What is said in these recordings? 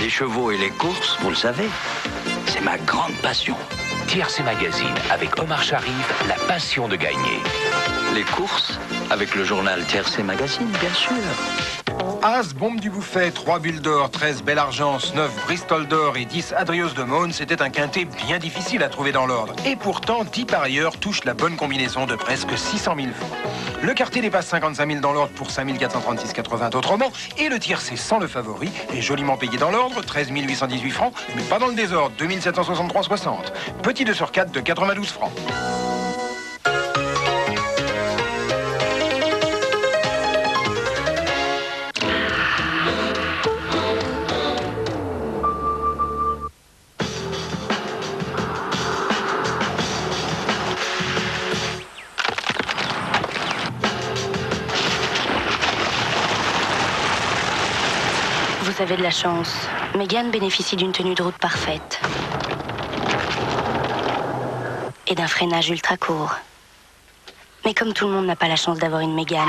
Les chevaux et les courses, vous le savez, c'est ma grande passion. TRC Magazine, avec Omar Sharif, la passion de gagner. Les courses, avec le journal TRC Magazine, bien sûr. As, Bombe du Bouffet, 3 Bulles d'Or, 13 Belle Argence, 9 Bristol d'Or et 10 Adrios de Maune, c'était un quintet bien difficile à trouver dans l'ordre. Et pourtant, 10 parieurs touchent la bonne combinaison de presque 600 000 francs. Le quartier dépasse 55 000 dans l'ordre pour 5 436,80 autrement. Et le tiercé sans le favori est joliment payé dans l'ordre, 13 818 francs, mais pas dans le désordre, 2 763,60. Petit 2 sur 4 de 92 francs. Vous avez de la chance. Mégane bénéficie d'une tenue de route parfaite. Et d'un freinage ultra court. Mais comme tout le monde n'a pas la chance d'avoir une Mégane,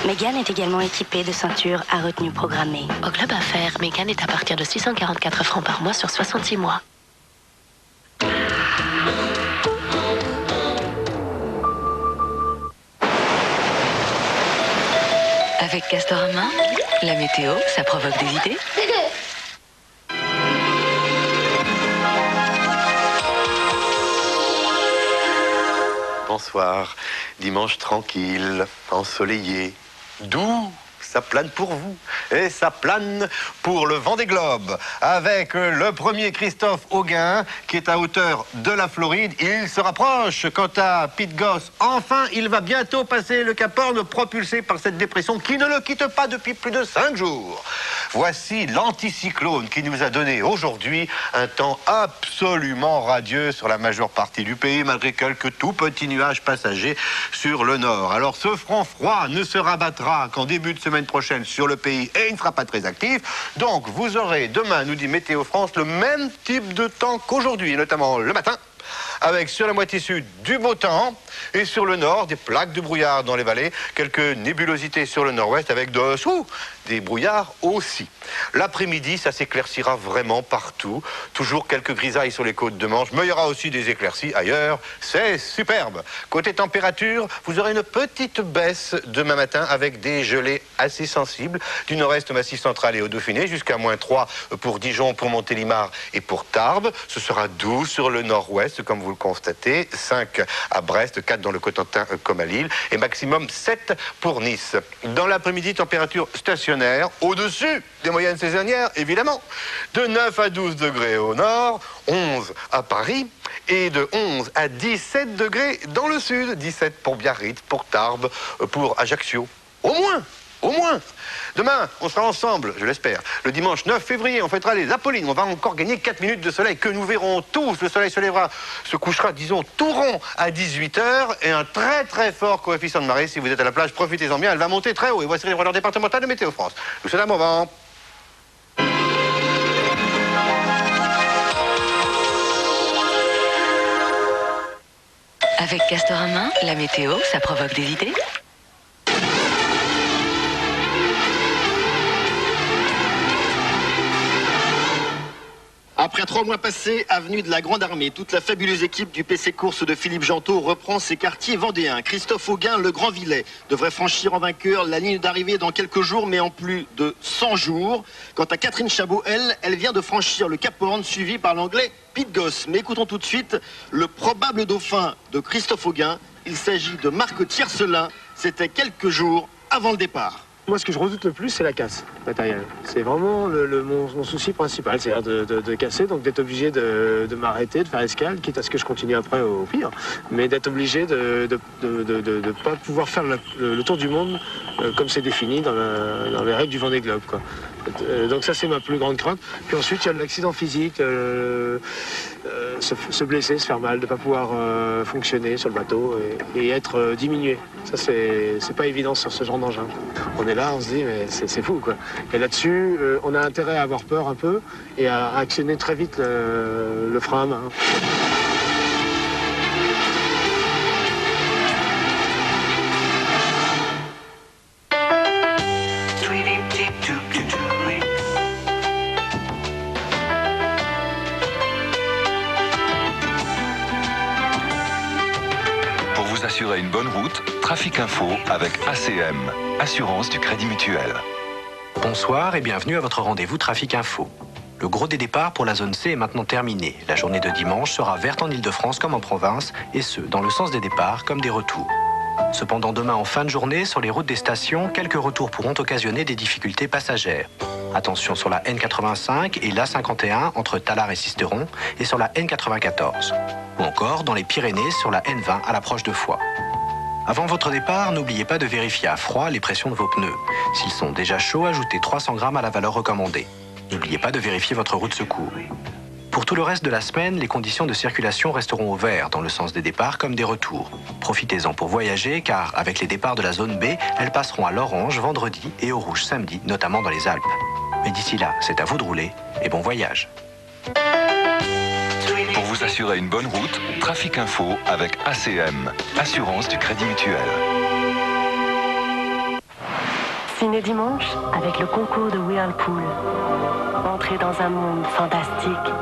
Mégane est également équipée de ceintures à retenue programmée. Au Club Affaires, Mégane est à partir de 644 francs par mois sur 66 mois. Avec Castorama, la météo, ça provoque des idées. Bonsoir, dimanche tranquille, ensoleillé, doux. Ça plane pour vous et ça plane pour le Vendée Globe avec le premier Christophe Auguin qui est à hauteur de la Floride. Il se rapproche. Quant à Pete Goss, enfin, il va bientôt passer le Cap Horn propulsé par cette dépression qui ne le quitte pas depuis plus de 5 jours. Voici l'anticyclone qui nous a donné aujourd'hui un temps absolument radieux sur la majeure partie du pays, malgré quelques tout petits nuages passagers sur le nord. Alors ce front froid ne se rabattra qu'en début de semaine prochaine sur le pays et il ne sera pas très actif. Donc vous aurez demain, nous dit Météo France, le même type de temps qu'aujourd'hui, notamment le matin, avec sur la moitié sud du beau temps et sur le nord des plaques de brouillard dans les vallées, quelques nébulosités sur le nord-ouest avec dessous des brouillards aussi. L'après-midi, ça s'éclaircira vraiment partout. Toujours quelques grisailles sur les côtes de Manche, mais il y aura aussi des éclaircies ailleurs. C'est superbe. Côté température, vous aurez une petite baisse demain matin avec des gelées assez sensibles du nord-est au Massif central et au Dauphiné, jusqu'à -3 pour Dijon, pour Montélimar et pour Tarbes. Ce sera doux sur le nord-ouest, comme vous le constatez. 5 à Brest, 4 dans le Cotentin comme à Lille, et maximum 7 pour Nice. Dans l'après-midi, température stationnaire, au-dessus des moyennes saisonnières, évidemment. De 9 à 12 degrés au nord, 11 à Paris, et de 11 à 17 degrés dans le sud. 17 pour Biarritz, pour Tarbes, pour Ajaccio. Au moins. Au moins. Demain, on sera ensemble, je l'espère. Le dimanche 9 février, on fêtera les Apollines. On va encore gagner 4 minutes de soleil que nous verrons tous. Le soleil se couchera, disons, tout rond à 18h et un très très fort coefficient de marée. Si vous êtes à la plage, profitez-en bien. Elle va monter très haut. Et voici les valeurs départementales de Météo France. Nous sommes à un moment. Avec Castorama, la météo, ça provoque des idées. Après 3 mois passés, avenue de la Grande Armée, toute la fabuleuse équipe du PC Course de Philippe Gentot reprend ses quartiers vendéens. Christophe Auguin, le Grand Villet, devrait franchir en vainqueur la ligne d'arrivée dans quelques jours, mais en plus de 100 jours. Quant à Catherine Chabot, elle vient de franchir le Cap Horn, suivie par l'anglais Pete Goss. Mais écoutons tout de suite le probable dauphin de Christophe Auguin. Il s'agit de Marc Tiercelin. C'était quelques jours avant le départ. Moi, ce que je redoute le plus, c'est la casse matérielle. C'est vraiment mon souci principal, c'est-à-dire de casser, donc d'être obligé de m'arrêter, de faire escale, quitte à ce que je continue après au pire, mais d'être obligé de pas pouvoir faire le tour du monde comme c'est défini dans les règles du Vendée Globe, quoi. Donc ça, c'est ma plus grande crainte. Puis ensuite, il y a l'accident physique, se blesser, se faire mal, de ne pas pouvoir fonctionner sur le bateau et être diminué. Ça, c'est pas évident sur ce genre d'engin. On est là, on se dit, mais c'est fou, quoi. Et là-dessus, on a intérêt à avoir peur un peu et à actionner très vite le frein à main. assurer une bonne route, Trafic Info avec ACM, Assurance du Crédit Mutuel. Bonsoir et bienvenue à votre rendez-vous Trafic Info. Le gros des départs pour la zone C est maintenant terminé. La journée de dimanche sera verte en Ile-de-France comme en province, et ce, dans le sens des départs comme des retours. Cependant, demain en fin de journée, sur les routes des stations, quelques retours pourront occasionner des difficultés passagères. Attention sur la N85 et l'A51 entre Tallard et Sisteron, et sur la N94. Ou encore dans les Pyrénées sur la N20 à l'approche de Foix. Avant votre départ, n'oubliez pas de vérifier à froid les pressions de vos pneus. S'ils sont déjà chauds, ajoutez 300 grammes à la valeur recommandée. N'oubliez pas de vérifier votre roue de secours. Pour tout le reste de la semaine, les conditions de circulation resteront au vert dans le sens des départs comme des retours. Profitez-en pour voyager car, avec les départs de la zone B, elles passeront à l'orange vendredi et au rouge samedi, notamment dans les Alpes. Mais d'ici là, c'est à vous de rouler et bon voyage. Pour vous assurer une bonne route, Trafic Info avec ACM, Assurance du Crédit Mutuel. Ciné dimanche avec le concours de Whirlpool. Entrez dans un monde fantastique.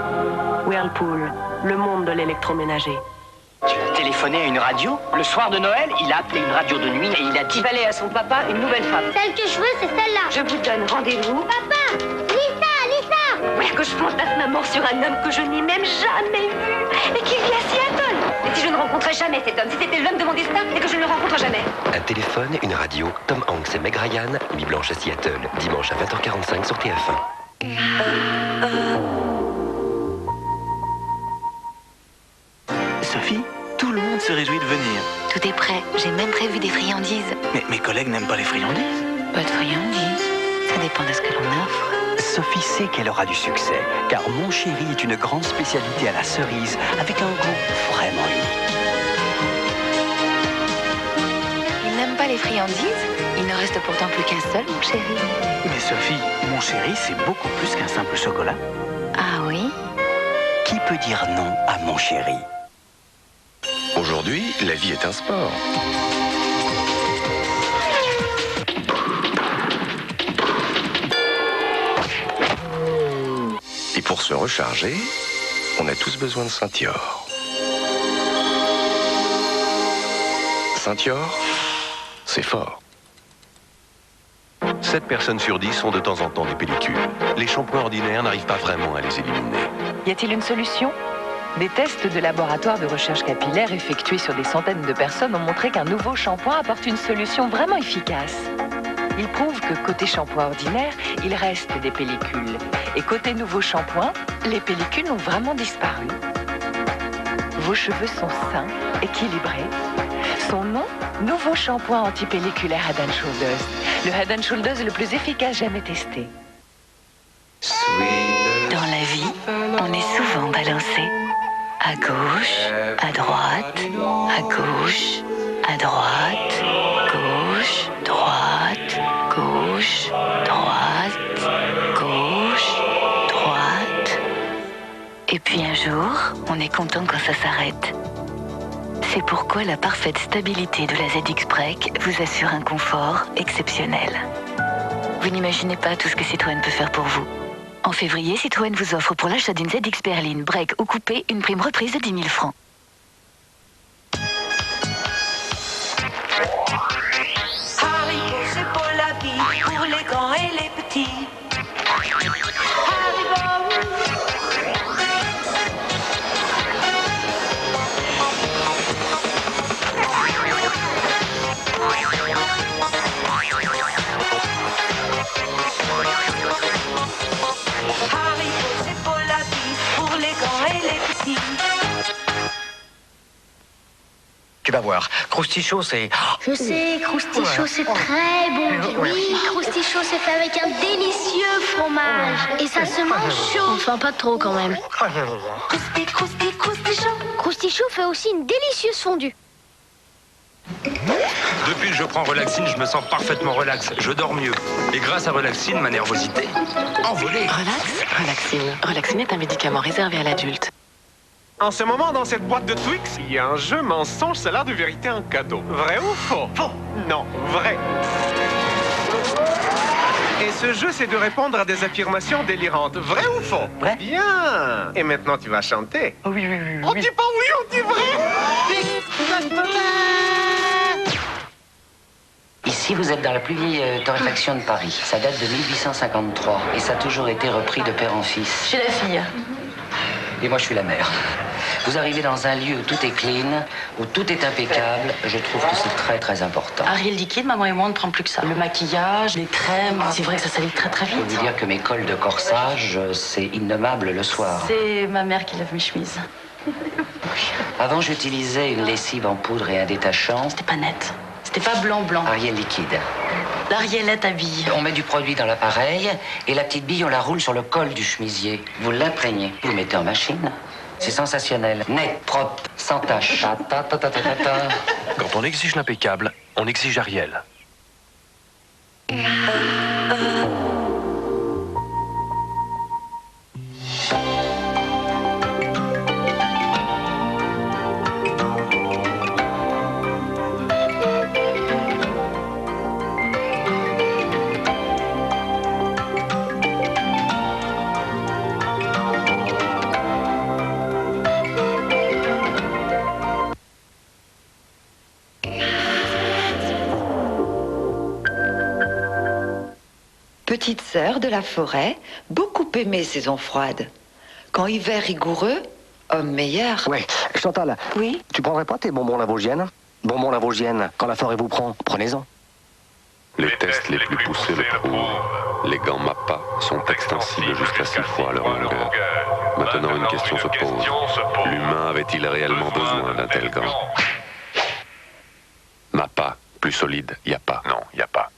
Whirlpool, le monde de l'électroménager. Tu as téléphoné à une radio? Le soir de Noël, il a appelé une radio de nuit et il a dit qu'il fallait à son papa une nouvelle femme. Celle que je veux, c'est celle-là. Je vous donne rendez-vous. Papa! Lisa! Ouais, que je fantasme à mort sur un homme que je n'ai même jamais vu et qui vit à Seattle. Et si je ne rencontrais jamais cet homme, si c'était l'homme de mon destin et que je ne le rencontre jamais? Un téléphone, une radio, Tom Hanks et Meg Ryan, Nuit Blanche à Seattle, dimanche à 20h45 sur TF1. Sophie, tout le monde se réjouit de venir. Tout est prêt, j'ai même prévu des friandises. Mais mes collègues n'aiment pas les friandises. Pas de friandises, ça dépend de ce que l'on offre. Sophie sait qu'elle aura du succès, car Mon Chéri est une grande spécialité à la cerise, avec un goût vraiment unique. Il n'aime pas les friandises? Il ne reste pourtant plus qu'un seul, Mon Chéri. Mais Sophie, Mon Chéri, c'est beaucoup plus qu'un simple chocolat. Ah oui? Qui peut dire non à Mon Chéri? Aujourd'hui, la vie est un sport. Et pour se recharger, on a tous besoin de Saint-Yor. Saint-Yor, c'est fort. 7 personnes sur 10 ont de temps en temps des pellicules. Les shampoings ordinaires n'arrivent pas vraiment à les éliminer. Y a-t-il une solution? Des tests de laboratoire de recherche capillaire effectués sur des centaines de personnes ont montré qu'un nouveau shampoing apporte une solution vraiment efficace. Il prouve que côté shampoing ordinaire, il reste des pellicules. Et côté nouveau shampoing, les pellicules ont vraiment disparu. Vos cheveux sont sains, équilibrés. Son nom, nouveau shampoing antipelliculaire Head & Shoulders. Le Head & Shoulders le plus efficace jamais testé. Dans la vie, on est souvent balancé. À gauche, à droite, à gauche, à droite, gauche, droite, gauche, droite, gauche, droite. Et puis un jour, on est content quand ça s'arrête. C'est pourquoi la parfaite stabilité de la ZX Break vous assure un confort exceptionnel. Vous n'imaginez pas tout ce que Citroën peut faire pour vous. En février, Citroën vous offre pour l'achat d'une ZX berline, break ou coupé une prime reprise de 10 000 francs. Haribo, c'est pour la vie, pour les grands et les petits. Haribo, c'est pour la vie, pour les grands et les petits. Tu vas voir, Croustichaud, c'est... Je sais, Croustichaud, c'est très bon. Oui, Croustichaud, c'est fait avec un délicieux fromage. Et ça se mange chaud. Enfin, pas trop quand même. Croustichaud. Croustichaud fait aussi une délicieuse fondue. Depuis que je prends Relaxine, je me sens parfaitement relax. Je dors mieux. Et grâce à Relaxine, ma nervosité envolée. Relaxine. Relaxine est un médicament réservé à l'adulte. En ce moment, dans cette boîte de Twix, il y a un jeu mensonge, ça a l'air de vérité en cadeau. Vrai ou faux? Faux. Non, vrai. Et ce jeu, c'est de répondre à des affirmations délirantes. Vrai ou faux? Vrai. Bien. Et maintenant, tu vas chanter. Oui. On dit pas oui, on dit vrai. Ici, vous êtes dans la plus vieille torréfaction de Paris. Ça date de 1853 et ça a toujours été repris de père en fils. Je suis la fille. Et moi, je suis la mère. Vous arrivez dans un lieu où tout est clean, où tout est impeccable. Je trouve que c'est très, très important. Ariel liquide, maman et moi, on ne prend plus que ça. Le maquillage, les crèmes, c'est vrai que ça salit très, très vite. Je peux vous dire que mes cols de corsage, c'est innommable le soir. C'est ma mère qui lave mes chemises. Avant, j'utilisais une lessive en poudre et un détachant. C'était pas net. C'était pas blanc-blanc. Ariel liquide. L'Arielette à billes. On met du produit dans l'appareil et la petite bille, on la roule sur le col du chemisier. Vous l'imprégnez. Vous mettez en machine. C'est sensationnel. Net, propre, sans tache. Quand on exige l'impeccable, on exige Ariel. Petite sœur de la forêt, beaucoup aimée saison froide. Quand hiver rigoureux, homme meilleur. Ouais, Chantal. Oui. Tu prendrais pas tes bonbons Lavaugiennes? Bonbons Lavaugiennes, quand la forêt vous prend, prenez-en. Les tests les plus poussés le prouvent. Les gants MAPPA sont extensibles jusqu'à 6 fois leur longueur. Maintenant, une question se pose. L'humain avait-il réellement besoin d'un tel gant? MAPPA, plus solide, y a pas. Non, y a pas.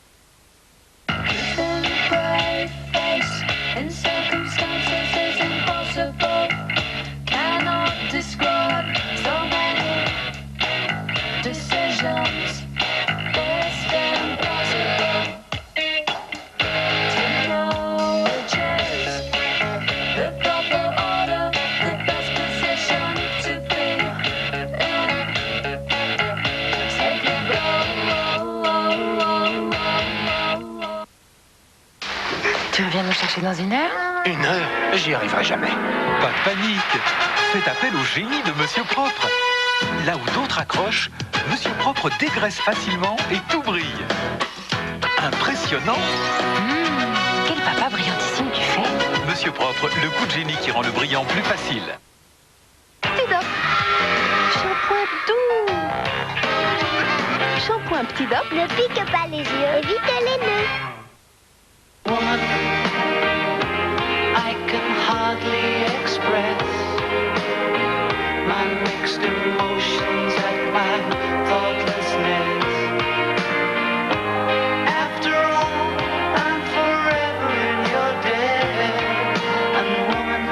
Tu reviens nous chercher dans 1 heure? 1 heure? J'y arriverai jamais. Pas de panique. Faites appel au génie de Monsieur Propre. Là où d'autres accrochent, Monsieur Propre dégraisse facilement et tout brille. Impressionnant. Quel papa brillantissime tu fais. Monsieur Propre, le coup de génie qui rend le brillant plus facile. Petit Dop. Shampoing doux. Shampoing Petit Dop. Ne pique pas les yeux, évite les nœuds. Woman, I can hardly express my mixed emotions at my thoughtlessness. After all, I'm forever in your debt. And woman,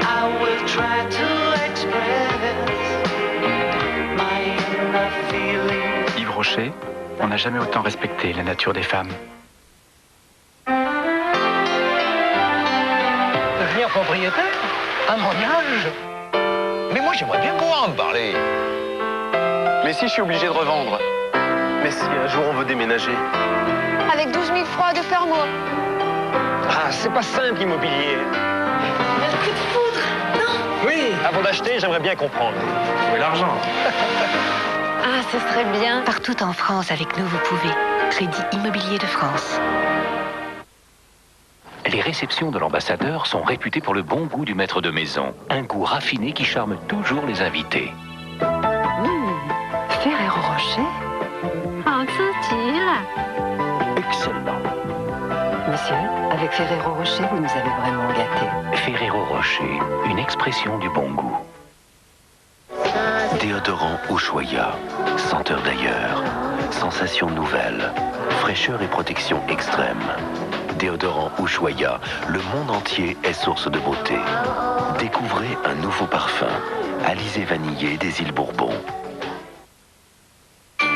I will try to express my inner feeling. Yves Rocher, on n'a jamais autant respecté la nature des femmes. Devenir propriétaire à mon âge? Mais moi j'aimerais bien pouvoir en parler. Mais si je suis obligé de revendre? Mais si un jour on veut déménager? Avec 12 000 francs de faire moi. Ah, c'est pas simple l'immobilier. Un coup de foudre, non? Oui, avant d'acheter, j'aimerais bien comprendre. Où est l'argent? Ah, ce serait bien. Partout en France, avec nous, vous pouvez. Crédit Immobilier de France. Les réceptions de l'ambassadeur sont réputées pour le bon goût du maître de maison. Un goût raffiné qui charme toujours les invités. Ferrero Rocher? Excellent. Monsieur, avec Ferrero Rocher, vous nous avez vraiment gâtés. Ferrero Rocher, une expression du bon goût. Déodorant Ushuaïa, senteur d'ailleurs, sensation nouvelle, fraîcheur et protection extrême. Déodorant Ushuaïa, le monde entier est source de beauté. Découvrez un nouveau parfum, alizé vanillé des îles Bourbon.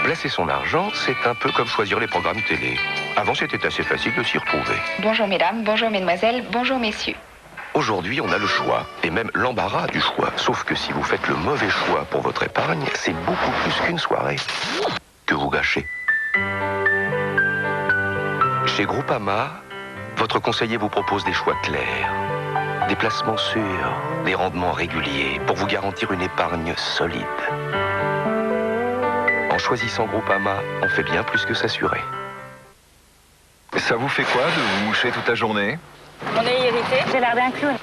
Placer son argent, c'est un peu comme choisir les programmes télé. Avant, c'était assez facile de s'y retrouver. Bonjour mesdames, bonjour mesdemoiselles, bonjour messieurs. Aujourd'hui, on a le choix, et même l'embarras du choix. Sauf que si vous faites le mauvais choix pour votre épargne, c'est beaucoup plus qu'une soirée que vous gâchez. Chez Groupama, votre conseiller vous propose des choix clairs, des placements sûrs, des rendements réguliers pour vous garantir une épargne solide. En choisissant Groupama, on fait bien plus que s'assurer. Ça vous fait quoi de vous moucher toute la journée? On est irrité. J'ai l'air d'un clown.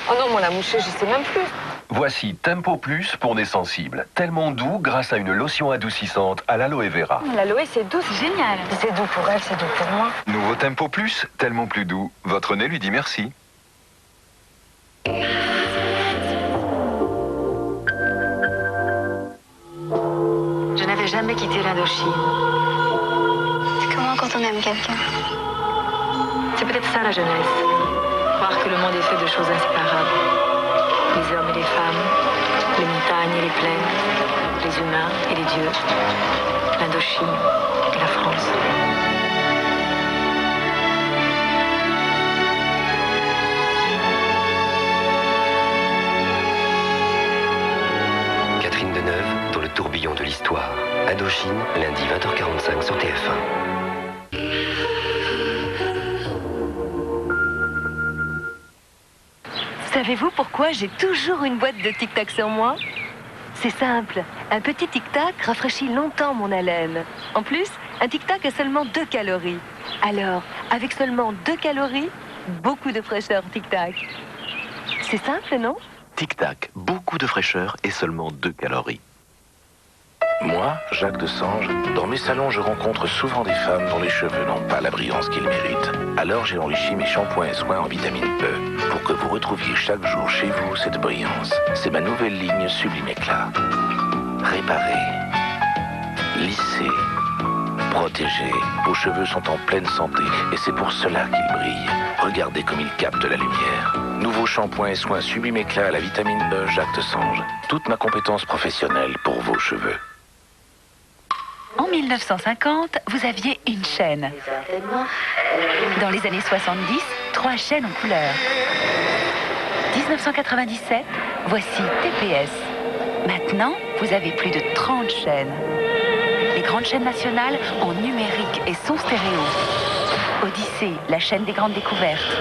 Oh non, moi la moucher, je sais même plus. Voici Tempo Plus pour nez sensible. Tellement doux grâce à une lotion adoucissante à l'aloe vera. L'aloe, c'est doux, c'est génial. C'est doux pour elle, c'est doux pour moi. Nouveau Tempo Plus, tellement plus doux. Votre nez lui dit merci. Je n'avais jamais quitté l'Indochine. C'est comment quand on aime quelqu'un? C'est peut-être ça la jeunesse. Croire que le monde est fait de choses inséparables. Les hommes et les femmes, les montagnes et les plaines, les humains et les dieux, l'Indochine et la France. Catherine Deneuve dans le tourbillon de l'histoire. Indochine, lundi 20h45 sur TF1. Savez-vous pourquoi j'ai toujours une boîte de Tic Tac sur moi? C'est simple, un petit Tic Tac rafraîchit longtemps mon haleine. En plus, un Tic Tac a seulement 2 calories. Alors, avec seulement 2 calories, beaucoup de fraîcheur Tic Tac. C'est simple, non? Tic Tac, beaucoup de fraîcheur et seulement 2 calories. Moi, Jacques Desange, dans mes salons, je rencontre souvent des femmes dont les cheveux n'ont pas la brillance qu'ils méritent. Alors j'ai enrichi mes shampoings et soins en vitamine E pour que vous retrouviez chaque jour chez vous cette brillance. C'est ma nouvelle ligne Sublime Éclat. Réparer, lisser, protéger. Vos cheveux sont en pleine santé et c'est pour cela qu'ils brillent. Regardez comme ils captent la lumière. Nouveau shampoing et soins Sublime Éclat à la vitamine E Jacques Desange. Toute ma compétence professionnelle pour vos cheveux. En 1950, vous aviez une chaîne. Dans les années 70, 3 chaînes en couleur. 1997, voici TPS. Maintenant, vous avez plus de 30 chaînes. Les grandes chaînes nationales en numérique et son stéréo. Odyssée, la chaîne des grandes découvertes.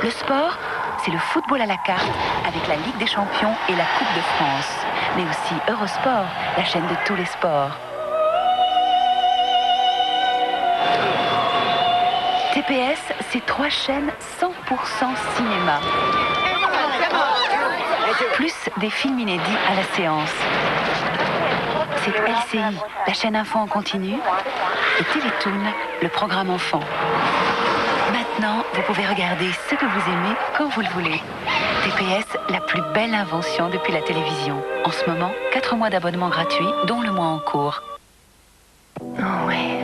Le sport, c'est le football à la carte avec la Ligue des Champions et la Coupe de France. Mais aussi Eurosport, la chaîne de tous les sports. TPS, c'est 3 chaînes 100% cinéma. Plus des films inédits à la séance. C'est LCI, la chaîne info en continu, et Télétoon, le programme enfant. Maintenant, vous pouvez regarder ce que vous aimez quand vous le voulez. TPS, la plus belle invention depuis la télévision. En ce moment, 4 mois d'abonnement gratuit, dont le mois en cours. Oh ouais.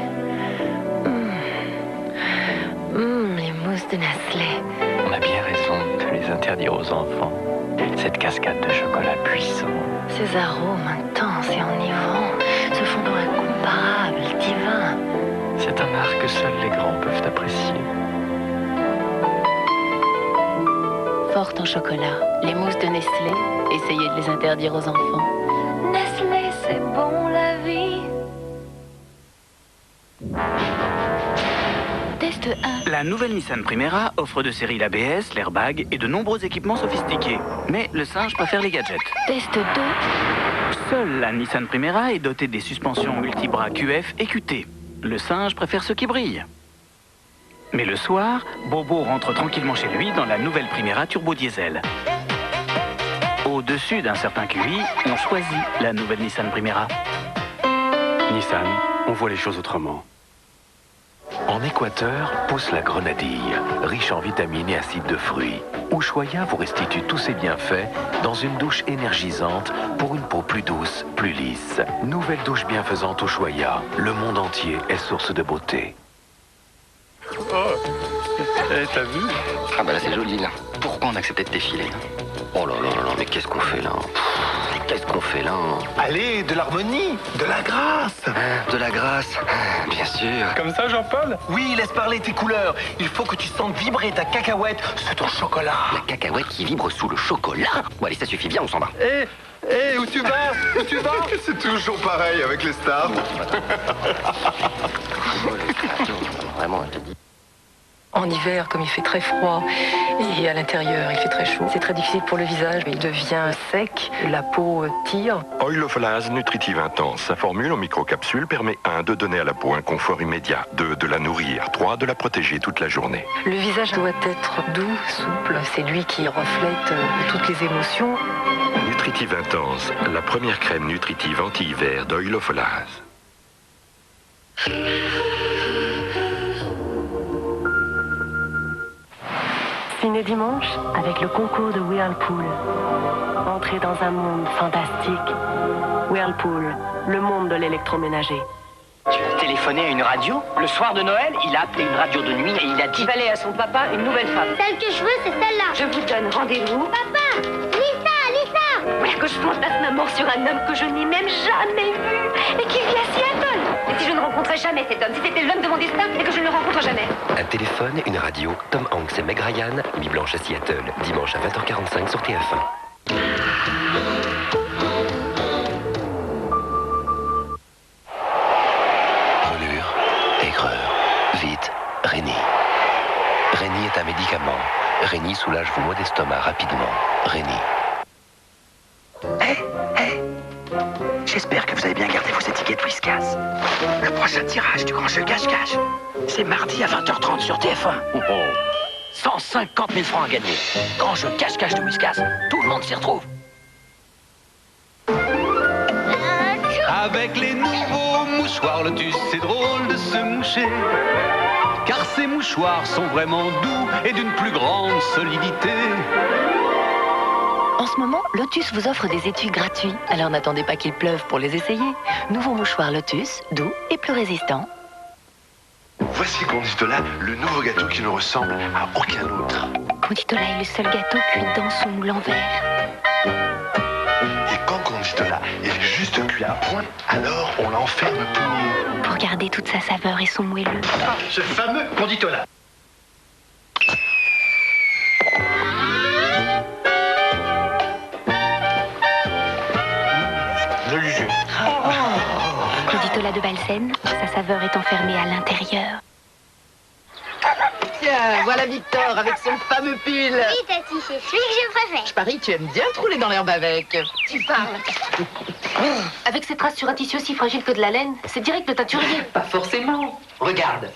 Les mousses de Nestlé. On a bien raison de les interdire aux enfants. Cette cascade de chocolat puissant. Ces arômes intenses et enivrants, ce fondant incomparable, divin. C'est un art que seuls les grands peuvent apprécier. Forte en chocolat, les mousses de Nestlé, essayez de les interdire aux enfants. Nestlé, c'est bon la vie. Test 1. La nouvelle Nissan Primera offre de série l'ABS, l'airbag et de nombreux équipements sophistiqués. Mais le singe préfère les gadgets. Test 2. Seule la Nissan Primera est dotée des suspensions multibras QF et QT. Le singe préfère ceux qui brillent. Mais le soir, Bobo rentre tranquillement chez lui dans la nouvelle Primera Turbo Diesel. Au-dessus d'un certain QI, on choisit la nouvelle Nissan Primera. Nissan, on voit les choses autrement. En Équateur, pousse la grenadille, riche en vitamines et acides de fruits. Ushuaïa vous restitue tous ses bienfaits dans une douche énergisante pour une peau plus douce, plus lisse. Nouvelle douche bienfaisante Ushuaïa. Le monde entier est source de beauté. T'as vu? Ah bah là c'est joli là. Pourquoi on acceptait de défiler? Oh là là là là, mais qu'est-ce qu'on fait là? Qu'est-ce qu'on fait là? Allez, de l'harmonie, de la grâce. De la grâce, bien sûr. Comme ça, Jean-Paul? Oui, laisse parler tes couleurs. Il faut que tu sentes vibrer ta cacahuète sous ton chocolat. La cacahuète qui vibre sous le chocolat. Bon allez, ça suffit, viens, on s'en va. Hé, où tu vas? Où tu vas? C'est toujours pareil avec les stars. Vraiment, elle te dit. En hiver, comme il fait très froid et à l'intérieur il fait très chaud, c'est très difficile pour le visage. Il devient sec, la peau tire. Oiloflase Nutritive Intense. Sa formule en microcapsule permet 1. De donner à la peau un confort immédiat. 2. De la nourrir. 3. De la protéger toute la journée. Le visage doit être doux, souple. C'est lui qui reflète toutes les émotions. Nutritive Intense. La première crème nutritive anti-hiver d'Oiloflase. Ciné Dimanche avec le concours de Whirlpool. Entrez dans un monde fantastique. Whirlpool, le monde de l'électroménager. Tu as téléphoné à une radio? Le soir de Noël, il a appelé une radio de nuit et il a dit... Il fallait à son papa une nouvelle femme. Celle que je veux, c'est celle-là. Je vous donne rendez-vous. Papa, Lisa. Voilà que je fantasme à mort sur un homme que je n'ai même jamais vu et qui vit à Seattle. Et si je ne rencontrais jamais cet homme, si c'était l'homme de mon destin et que je ne le rencontre jamais? Un téléphone, une radio, Tom Hanks et Meg Ryan, Nuit blanche à Seattle, dimanche à 20h45 sur TF1. Brûlure, aigreur, vite, Réni. Réni est un médicament. Réni soulage vos maux d'estomac rapidement. Réni. J'espère que vous avez bien gardé vos étiquettes Whiskas. Le prochain tirage du grand jeu cache-cache, c'est mardi à 20h30 sur TF1. 150 000 francs à gagner. Grand jeu cache-cache de Whiskas. Tout le monde s'y retrouve. Avec les nouveaux mouchoirs Lotus, c'est drôle de se moucher. Car ces mouchoirs sont vraiment doux et d'une plus grande solidité. En ce moment, Lotus vous offre des étuis gratuits. Alors n'attendez pas qu'il pleuve pour les essayer. Nouveau mouchoir Lotus, doux et plus résistant. Voici Conditola, le nouveau gâteau qui ne ressemble à aucun autre. Conditola est le seul gâteau cuit dans son moule en verre. Et quand Conditola est juste cuit à point, alors on l'enferme Pour garder toute sa saveur et son moelleux. Ce fameux Conditola. Conditola de Balsen, sa saveur est enfermée à l'intérieur. Tiens, voilà Victor avec son fameux pull. Oui, Tati, c'est celui que je préfère. Je parie que tu aimes bien te rouler dans l'herbe avec. Tu parles. Avec ces traces sur un tissu aussi fragile que de la laine, c'est direct le teinturier. Pas forcément. Regarde.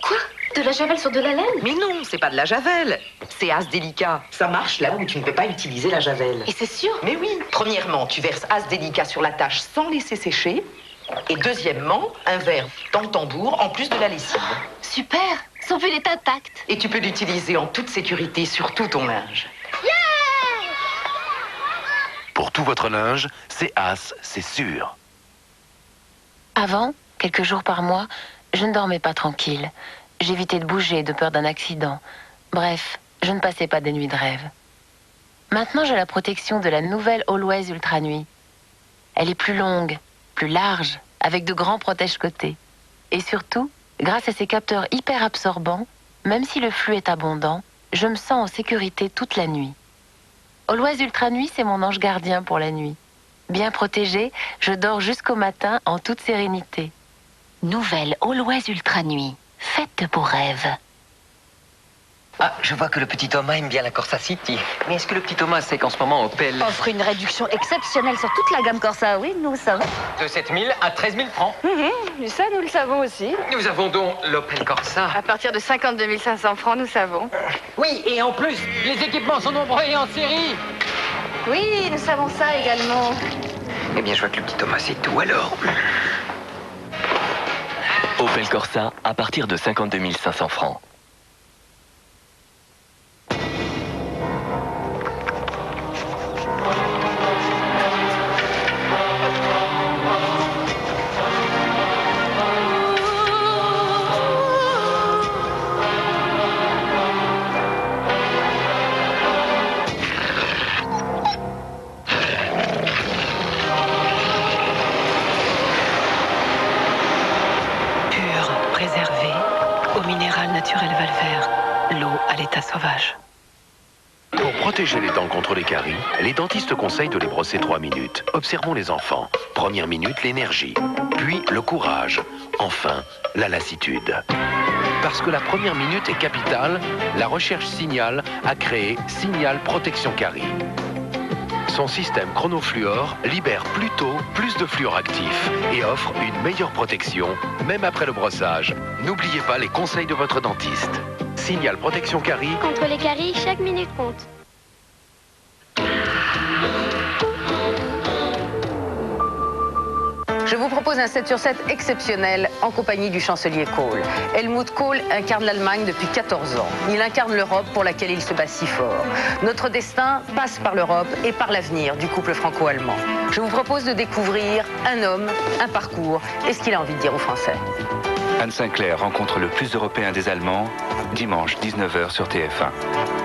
Quoi? De la javel sur de la laine? Mais non, c'est pas de la javel. C'est as délicat. Ça marche là où tu ne peux pas utiliser la javel. Et c'est sûr? Mais oui. Premièrement, tu verses as délicat sur la tâche sans laisser sécher. Et deuxièmement, un verre dans le tambour en plus de la lessive. Super! Son pull est intact. Et tu peux l'utiliser en toute sécurité sur tout ton linge. Pour tout votre linge, c'est As, c'est sûr. Avant, quelques jours par mois, je ne dormais pas tranquille. J'évitais de bouger de peur d'un accident. Bref, je ne passais pas des nuits de rêve. Maintenant, j'ai la protection de la nouvelle Always Ultra Nuit. Elle est plus longue, plus large, avec de grands protège-côtés. Et surtout, grâce à ses capteurs hyper absorbants, même si le flux est abondant, je me sens en sécurité toute la nuit. Always Ultra Nuit, c'est mon ange gardien pour la nuit. Bien protégée, je dors jusqu'au matin en toute sérénité. Nouvelle Always Ultra Nuit. Faite de beaux rêves. Ah, je vois que le petit Thomas aime bien la Corsa City. Mais est-ce que le petit Thomas sait qu'en ce moment Opel... Offre une réduction exceptionnelle sur toute la gamme Corsa, oui, nous le savons. De 7 000 à 13 000 francs. Ça, nous le savons aussi. Nous avons donc l'Opel Corsa. À partir de 52 500 francs, nous savons. Oui, et en plus, les équipements sont nombreux et en série. Oui, nous savons ça également. Eh bien, je vois que le petit Thomas sait tout alors. Opel Corsa à partir de 52 500 francs. Naturel Valvert, l'eau à l'état sauvage. Pour protéger les dents contre les caries, les dentistes conseillent de les brosser 3 minutes. Observons les enfants. Première minute, l'énergie. Puis le courage. Enfin, la lassitude. Parce que la première minute est capitale, la recherche Signal a créé Signal Protection Carie. Son système chronofluor libère plus tôt plus de fluor actif et offre une meilleure protection, même après le brossage. N'oubliez pas les conseils de votre dentiste. Signal Protection Carie. Contre les caries, chaque minute compte. Je vous propose un 7 sur 7 exceptionnel en compagnie du chancelier Kohl. Helmut Kohl incarne l'Allemagne depuis 14 ans. Il incarne l'Europe pour laquelle il se bat si fort. Notre destin passe par l'Europe et par l'avenir du couple franco-allemand. Je vous propose de découvrir un homme, un parcours et ce qu'il a envie de dire aux Français. Anne Sinclair rencontre le plus européen des Allemands, dimanche 19h sur TF1.